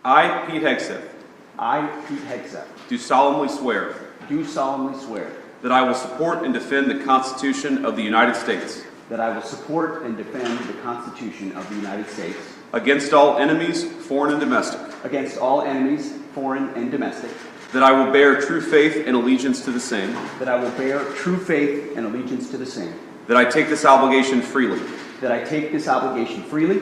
I, Pete Hegseth, I, Pete Hegseth, do solemnly swear do solemnly swear that I will support and defend the Constitution of the United States that I will support and defend the Constitution of the United States against all enemies, foreign and domestic, against all enemies, foreign and domestic, that I will bear true faith and allegiance to the same, that I will bear true faith and allegiance to the same, that I take this obligation freely, that I take this obligation freely,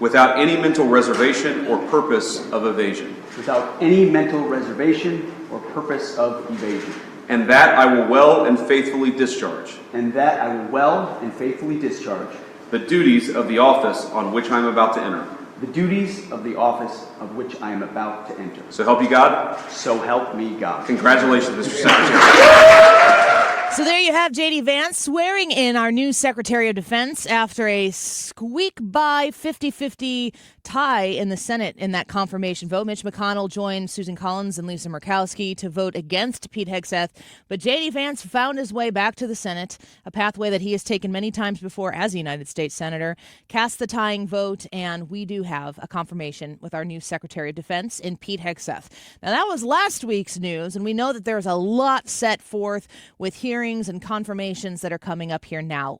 without any mental reservation or purpose of evasion, without any mental reservation or purpose of evasion, and that I will well and faithfully discharge and that I will well and faithfully discharge the duties of the office on which I am about to enter. the duties of the office of which I am about to enter. So help you God. So help me God. Congratulations, Mr. Secretary. So there you have J.D. Vance swearing in our new Secretary of Defense after a squeak-by 50-50 tie in the Senate in that confirmation vote. Mitch McConnell joined Susan Collins and Lisa Murkowski to vote against Pete Hegseth, but J.D. Vance found his way back to the Senate, a pathway that he has taken many times before as a United States Senator, cast the tying vote, and we do have a confirmation with our new Secretary of Defense in Pete Hegseth. Now, that was last week's news, and we know that there's a lot set forth with hearings and confirmations that are coming up here now.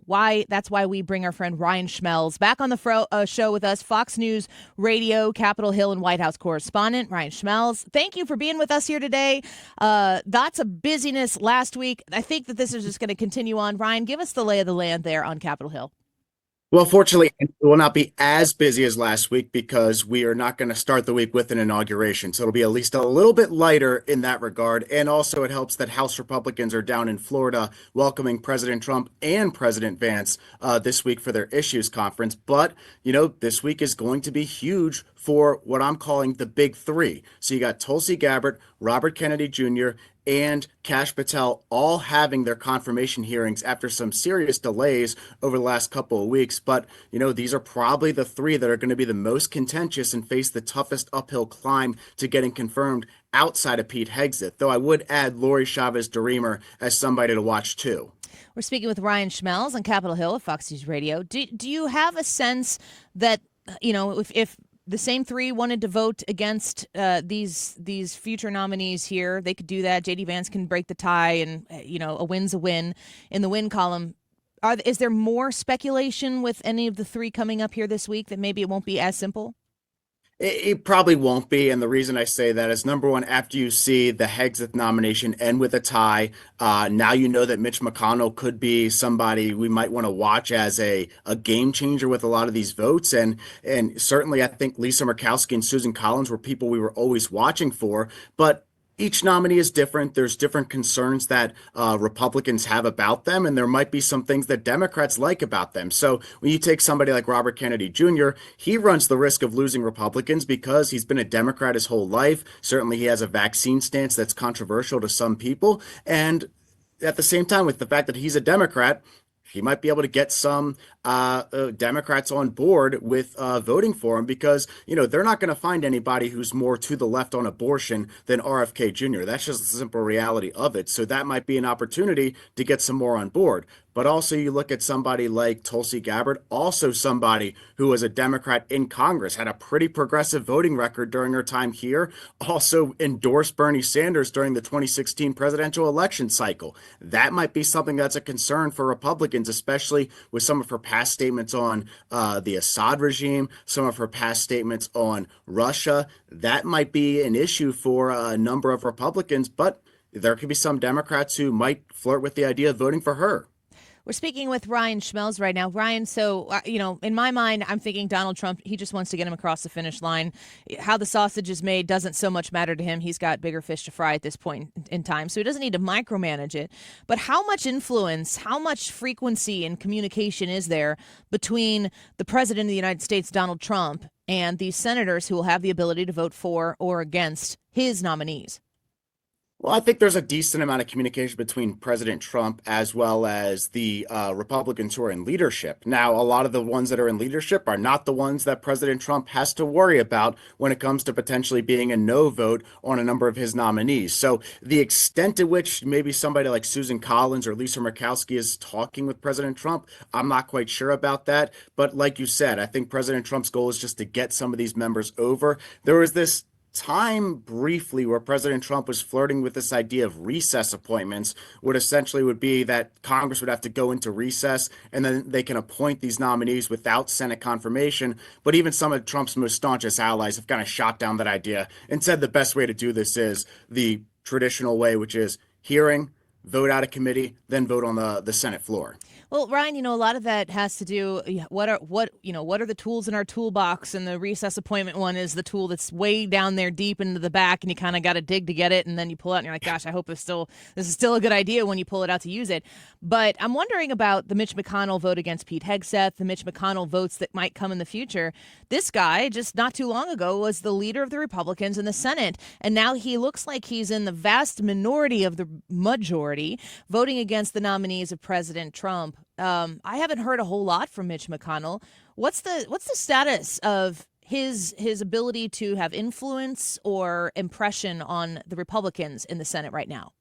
That's why we bring our friend Ryan Schmelz back on the show with us, Fox News Radio, Capitol Hill, and White House correspondent Ryan Schmelz. Thank you for being with us here today. Lots of busyness last week. I think that this is just going to continue on. Ryan, give us the lay of the land there on Capitol Hill. Well, fortunately, it will not be as busy as last week because we are not going to start the week with an inauguration. So it'll be at least a little bit lighter in that regard. And also it helps that House Republicans are down in Florida welcoming President Trump and President Vance this week for their issues conference. But, this week is going to be huge for what I'm calling the big three. So you got Tulsi Gabbard, Robert Kennedy Jr., and Kash Patel all having their confirmation hearings after some serious delays over the last couple of weeks. But, these are probably the three that are going to be the most contentious and face the toughest uphill climb to getting confirmed outside of Pete Hegseth, though I would add Lori Chavez-DeRemer as somebody to watch too. We're speaking with Ryan Schmelz on Capitol Hill at Fox News Radio. Do you have a sense that, if the same three wanted to vote against these future nominees here, they could do that? J.D. Vance can break the tie, and a win's a win in the win column. Is there more speculation with any of the three coming up here this week that maybe it won't be as simple? It probably won't be, and the reason I say that is, number one, after you see the Hegseth nomination end with a tie, now you know that Mitch McConnell could be somebody we might want to watch as a game changer with a lot of these votes, and certainly I think Lisa Murkowski and Susan Collins were people we were always watching for, but each nominee is different. There's different concerns that Republicans have about them, and there might be some things that Democrats like about them. So when you take somebody like Robert Kennedy Jr., he runs the risk of losing Republicans because he's been a Democrat his whole life. Certainly he has a vaccine stance that's controversial to some people. And at the same time, with the fact that he's a Democrat, he might be able to get some Democrats on board with voting for him because, they're not going to find anybody who's more to the left on abortion than RFKjr. That's just the simple reality of it. So that might be an opportunity to get some more on board. But also you look at somebody like Tulsi Gabbard, also somebody who was a Democrat in Congress, had a pretty progressive voting record during her time here, also endorsed Bernie Sanders during the 2016 presidential election cycle. That might be something that's a concern for Republicans, especially with some of her past statements on the Assad regime, some of her past statements on Russia. That might be an issue for a number of Republicans, but there could be some Democrats who might flirt with the idea of voting for her. We're speaking with Ryan Schmelz right now. Ryan, so, in my mind, I'm thinking Donald Trump, he just wants to get him across the finish line. How the sausage is made doesn't so much matter to him. He's got bigger fish to fry at this point in time, so he doesn't need to micromanage it. But how much influence, how much frequency and communication is there between the president of the United States, Donald Trump, and these senators who will have the ability to vote for or against his nominees? Well, I think there's a decent amount of communication between President Trump as well as the Republicans who are in leadership. Now, a lot of the ones that are in leadership are not the ones that President Trump has to worry about when it comes to potentially being a no vote on a number of his nominees. So, the extent to which maybe somebody like Susan Collins or Lisa Murkowski is talking with President Trump, I'm not quite sure about that. But like you said, I think President Trump's goal is just to get some of these members over. There was this time briefly where President Trump was flirting with this idea of recess appointments, would essentially would be that Congress would have to go into recess and then they can appoint these nominees without Senate confirmation. But even some of Trump's most staunchest allies have kind of shot down that idea and said the best way to do this is the traditional way, which is hearing, vote out of committee, then vote on the Senate floor. Well, Ryan, a lot of that has to do what are the tools in our toolbox, and the recess appointment one is the tool that's way down there deep into the back, and you kind of got to dig to get it, and then you pull it out, and you're like, gosh, I hope this is still a good idea when you pull it out to use it. But I'm wondering about the Mitch McConnell vote against Pete Hegseth, the Mitch McConnell votes that might come in the future. This guy, just not too long ago, was the leader of the Republicans in the Senate, and now he looks like he's in the vast minority of the majority, voting against the nominees of President Trump. I haven't heard a whole lot from Mitch McConnell. What's the status of his ability to have influence or impression on the Republicans in the Senate right now?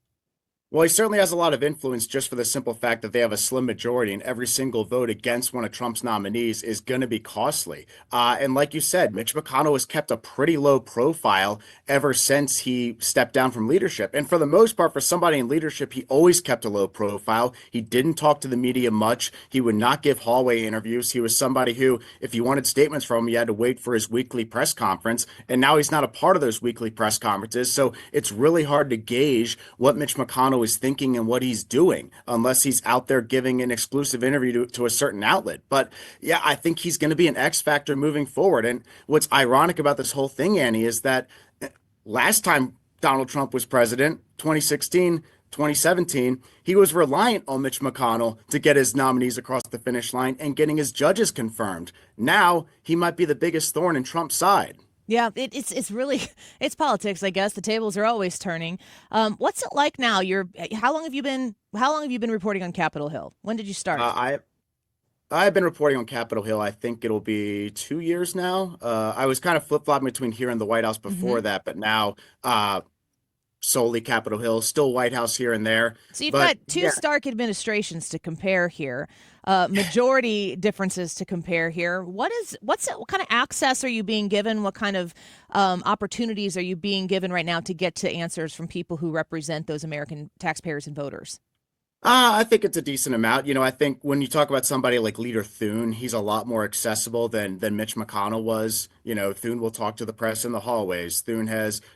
Well, he certainly has a lot of influence just for the simple fact that they have a slim majority, and every single vote against one of Trump's nominees is going to be costly. And like you said, Mitch McConnell has kept a pretty low profile ever since he stepped down from leadership. And for the most part, for somebody in leadership, he always kept a low profile. He didn't talk to the media much. He would not give hallway interviews. He was somebody who, if you wanted statements from him, you had to wait for his weekly press conference. And now he's not a part of those weekly press conferences. So it's really hard to gauge what Mitch McConnell is thinking and what he's doing unless he's out there giving an exclusive interview to a certain outlet. But yeah, I think he's going to be an X factor moving forward. And what's ironic about this whole thing, Annie, is that last time Donald Trump was president, 2016, 2017, he was reliant on Mitch McConnell to get his nominees across the finish line and getting his judges confirmed. Now he might be the biggest thorn in Trump's side. Yeah, it's really it's politics, I guess. The tables are always turning. What's it like now? How long have you been reporting on Capitol Hill? When did you start? I've been reporting on Capitol Hill. I think it'll be 2 years now. I was kind of flip-flopping between here and the White House before that, but now solely Capitol Hill, still White House here and there. So you've got two Stark administrations to compare here, majority differences to compare here. What kind of access are you being given? What kind of opportunities are you being given right now to get to answers from people who represent those American taxpayers and voters? I think it's a decent amount. I think when you talk about somebody like Leader Thune, he's a lot more accessible than Mitch McConnell was. Thune will talk to the press in the hallways. Thune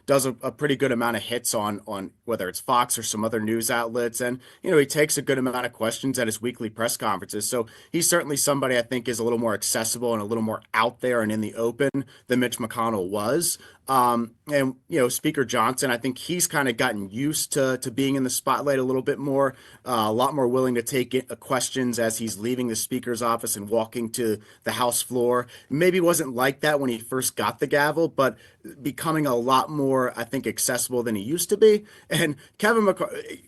does a pretty good amount of hits on whether it's Fox or some other news outlets. And, he takes a good amount of questions at his weekly press conferences. So he's certainly somebody I think is a little more accessible and a little more out there and in the open than Mitch McConnell was. And Speaker Johnson, I think he's kind of gotten used to being in the spotlight a little bit more, a lot more willing to take questions as he's leaving the speaker's office and walking to the House floor. Maybe wasn't like that when he first got the gavel, but becoming a lot more, I think, accessible than he used to be. And Kevin McCarthy.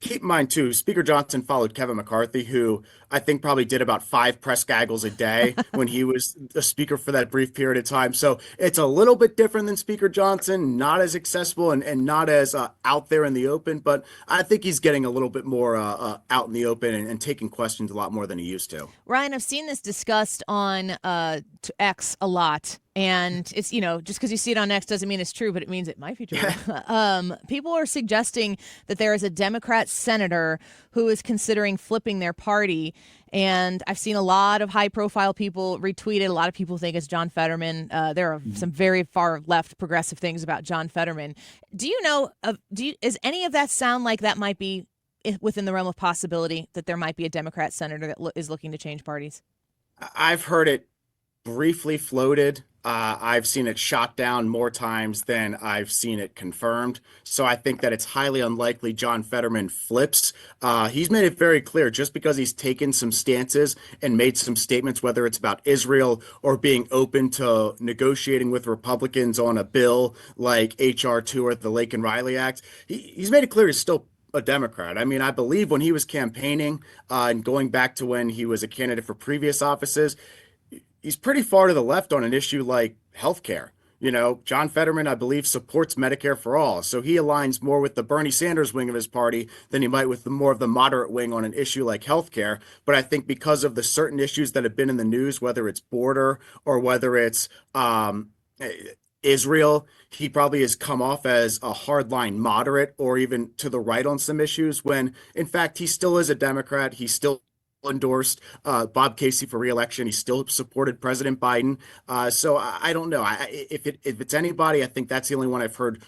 Keep in mind, too, Speaker Johnson followed Kevin McCarthy, who I think probably did about 5 press gaggles a day when he was a speaker for that brief period of time. So it's a little bit different than Speaker Johnson, not as accessible and not as out there in the open. But I think he's getting a little bit more out in the open and taking questions a lot more than he used to. Ryan, I've seen this discussed on X a lot. And it's, just because you see it on X doesn't mean it's true, but it means it might be true. People are suggesting that there is a Democrat senator who is considering flipping their party. And I've seen a lot of high-profile people retweet it. A lot of people think it's John Fetterman. There are some very far left progressive things about John Fetterman. Do you know, is any of that sound like that might be within the realm of possibility that there might be a Democrat senator that is looking to change parties? I've heard it briefly floated. I've seen it shot down more times than I've seen it confirmed. So I think that it's highly unlikely John Fetterman flips. He's made it very clear just because he's taken some stances and made some statements, whether it's about Israel or being open to negotiating with Republicans on a bill like HR2 or the Lake and Riley Act, he's made it clear he's still a Democrat. I mean, I believe when he was campaigning and going back to when he was a candidate for previous offices, he's pretty far to the left on an issue like healthcare. You know, John Fetterman, I believe, supports Medicare for all. So he aligns more with the Bernie Sanders wing of his party than he might with more of the moderate wing on an issue like healthcare. But I think because of the certain issues that have been in the news, whether it's border or whether it's Israel, he probably has come off as a hardline moderate or even to the right on some issues when, in fact, he still is a Democrat. He still endorsed Bob Casey for re-election. He still supported President Biden. So I don't know. If it's anybody, I think that's the only one I've heard,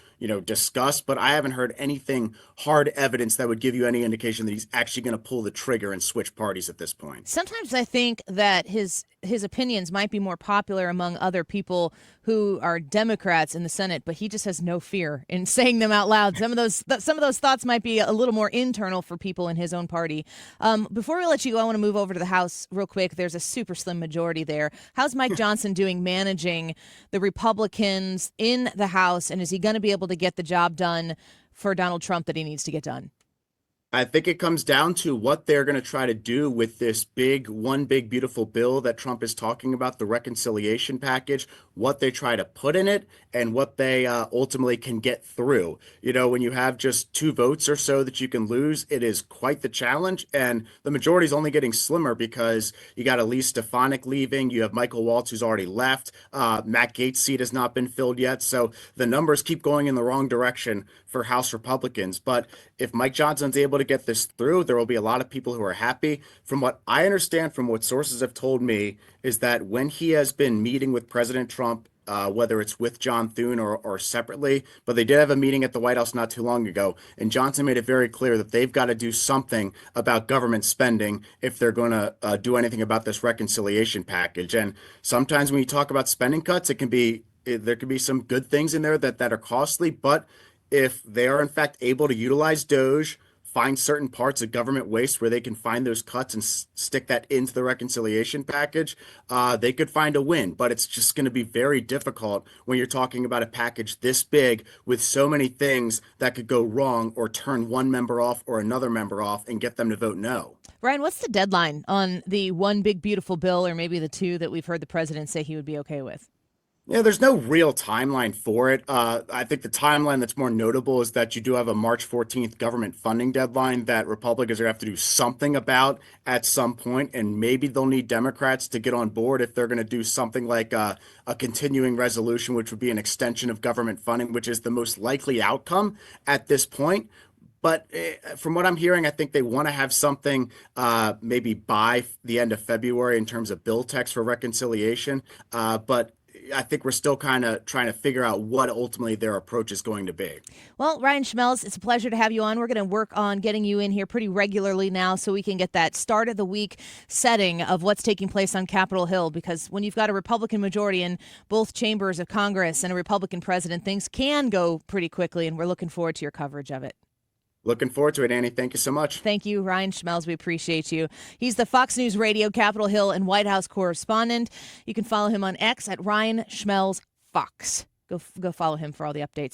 discussed, but I haven't heard anything hard evidence that would give you any indication that he's actually going to pull the trigger and switch parties at this point. Sometimes I think that his opinions might be more popular among other people who are Democrats in the Senate, but he just has no fear in saying them out loud. Some of those thoughts might be a little more internal for people in his own party. Before we let you go, I want to move over to the House real quick. There's a super slim majority there. How's Mike Johnson doing managing the Republicans in the House, and is he going to be able to get the job done for Donald Trump that he needs to get done? I think it comes down to what they're going to try to do with this one big beautiful bill that Trump is talking about, the reconciliation package, what they try to put in it and what they ultimately can get through. When you have just 2 votes or so that you can lose, it is quite the challenge. And the majority is only getting slimmer because you got Elise Stefanik leaving. You have Michael Waltz, who's already left. Matt Gaetz' seat has not been filled yet. So the numbers keep going in the wrong direction for House Republicans. But if Mike Johnson's able to get this through, there will be a lot of people who are happy. From what I understand, from what sources have told me, is that when he has been meeting with President Trump, whether it's with John Thune or separately, but they did have a meeting at the White House not too long ago, and Johnson made it very clear that they've got to do something about government spending if they're going to do anything about this reconciliation package. And sometimes when you talk about spending cuts, there can be some good things in there that are costly, but if they are in fact able to utilize DOGE, find certain parts of government waste where they can find those cuts and stick that into the reconciliation package, they could find a win. But it's just going to be very difficult when you're talking about a package this big with so many things that could go wrong or turn one member off or another member off and get them to vote no. Ryan, what's the deadline on the one big beautiful bill, or maybe the 2 that we've heard the president say he would be okay with? Yeah, there's no real timeline for it. I think the timeline that's more notable is that you do have a March 14th government funding deadline that Republicans are going to have to do something about at some point, and maybe they'll need Democrats to get on board if they're going to do something like a continuing resolution, which would be an extension of government funding, which is the most likely outcome at this point. But from what I'm hearing, I think they want to have something maybe by the end of February in terms of bill text for reconciliation. But I think we're still kind of trying to figure out what ultimately their approach is going to be. Well, Ryan Schmelz, it's a pleasure to have you on. We're going to work on getting you in here pretty regularly now so we can get that start of the week setting of what's taking place on Capitol Hill, because when you've got a Republican majority in both chambers of Congress and a Republican president, things can go pretty quickly, and we're looking forward to your coverage of it. Looking forward to it, Annie. Thank you so much. Thank you, Ryan Schmelz. We appreciate you. He's the Fox News Radio, Capitol Hill, and White House correspondent. You can follow him on X at Ryan Schmelz Fox. Go follow him for all the updates.